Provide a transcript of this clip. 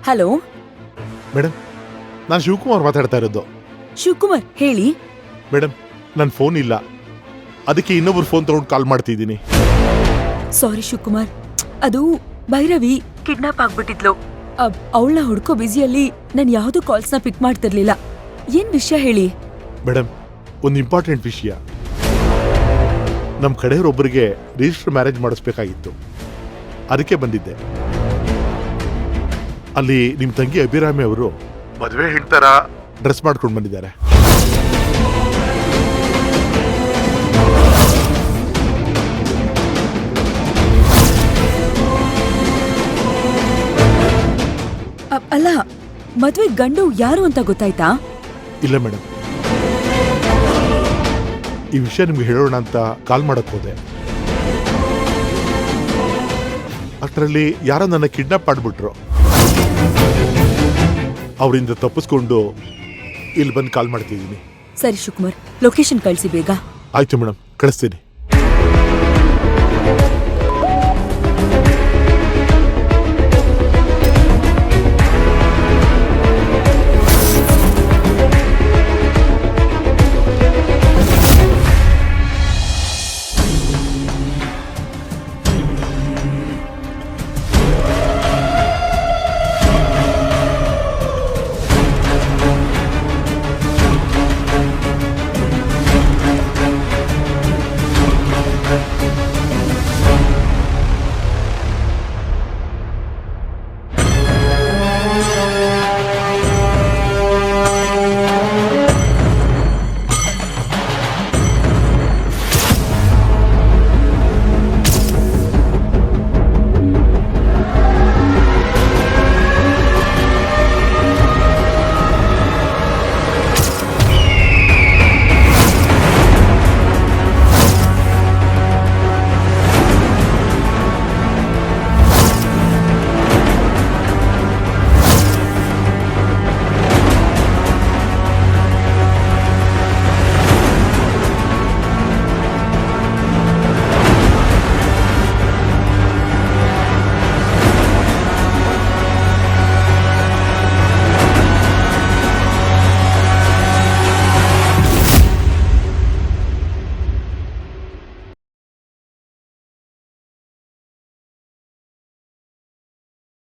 Hello madam, ನಾನು ಶಿವಕುಮಾರ್ ಮಾತಾಡ್ತಾ ಇರೋದು. ಶಿವಕುಮಾರ್ ಹೇಳಿ. ಮೇಡಮ್, ನನ್ನ ಫೋನ್ ಇಲ್ಲ, ಅದಕ್ಕೆ ಇನ್ನೊಬ್ರು ಫೋನ್ ತಗೊಂಡು ಕಾಲ್ ಮಾಡ್ತಿದ್ದೀನಿ. ಸಾರಿ ಶಿವಕುಮಾರ್, ಅದು ಭೈರವಿ ಕಿಡ್ನಾಪ್ ಆಗ್ಬಿಟ್ಟಿದ್ಲು. ಅವಳನ್ನ ಹುಡ್ಕೋ ಬಿಸಿಯಲ್ಲಿ ನಾನು ಯಾವ್ದು ಕಾಲ್ಸ್ನ ಪಿಕ್ ಮಾಡ್ತಿರ್ಲಿಲ್ಲ. ಏನ್ ವಿಷಯ ಹೇಳಿ. ಮೇಡಮ್, ಒಂದು ಇಂಪಾರ್ಟೆಂಟ್ ವಿಷಯ. ನಮ್ಮ ಕಡೆಯವರೊಬ್ಬರಿಗೆ ರಿಜಿಸ್ಟರ್ ಮ್ಯಾರೇಜ್ ಮಾಡಿಸ್ಬೇಕಾಗಿತ್ತು, ಅದಕ್ಕೆ ಬಂದಿದ್ದೆ. ಅಲ್ಲಿ ನಿಮ್ಮ ತಂಗಿ ಅಭಿರಾಮಿ ಅವರು ಮದುವೆ ಹೇಳ್ತಾರ ಡ್ರೆಸ್ ಮಾಡ್ಕೊಂಡು ಬಂದಿದ್ದಾರೆ. ಅಲ್ಲ, ಮದ್ವೆ ಗಂಡು ಯಾರು ಅಂತ ಗೊತ್ತಾಯ್ತಾ? ಇಲ್ಲ ಮೇಡಮ್, ಈ ವಿಷಯ ನಿಮ್ಗೆ ಹೇಳೋಣ ಅಂತ ಕಾಲ್ ಮಾಡಕ್ ಹೋದೆ. ಅಷ್ಟರಲ್ಲಿ ಯಾರೋ ನನ್ನ ಕಿಡ್ನಾಪ್ ಮಾಡ್ಬಿಟ್ರು. ಅವರಿಂದ ತಪ್ಪಿಸ್ಕೊಂಡು ಇಲ್ಲಿ ಬಂದು ಕಾಲ್ ಮಾಡ್ತಿದ್ದೀನಿ. ಸರಿ ಶಿವಕುಮಾರ್, ಲೊಕೇಶನ್ ಕಳಿಸಿ ಬೇಗ. ಆಯ್ತು ಮೇಡಮ್, ಕಳಿಸ್ತೀನಿ.